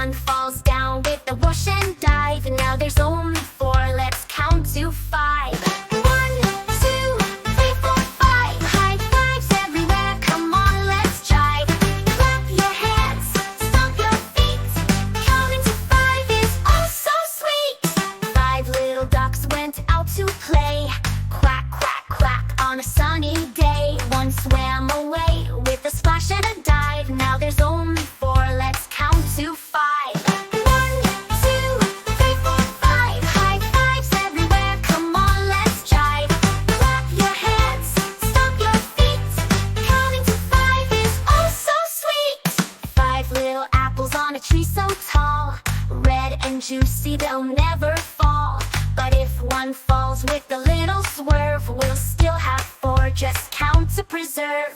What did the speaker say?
one falls down with the whoosh and dive. Now there's only four, let's count to five. 1, 2, 3, 4, 5. High fives everywhere, come on, let's jive. Clap your hands, stomp your feet. Counting to five is oh so sweet. 5 little ducks went out to play. Quack, quack, quack on a sunny day. One swam away with a splash and a dive. Now there's only four, let's count to five. 1, 2, 3, 4, 5. High fives everywhere, come on, let's jive. Clap your hands, stomp your feet. Counting to five is oh so sweet. 5 little apples on a tree so tall. Red and juicy, they'll never fall. But if one falls with a little swerve, we'll still have four, just count to preserve.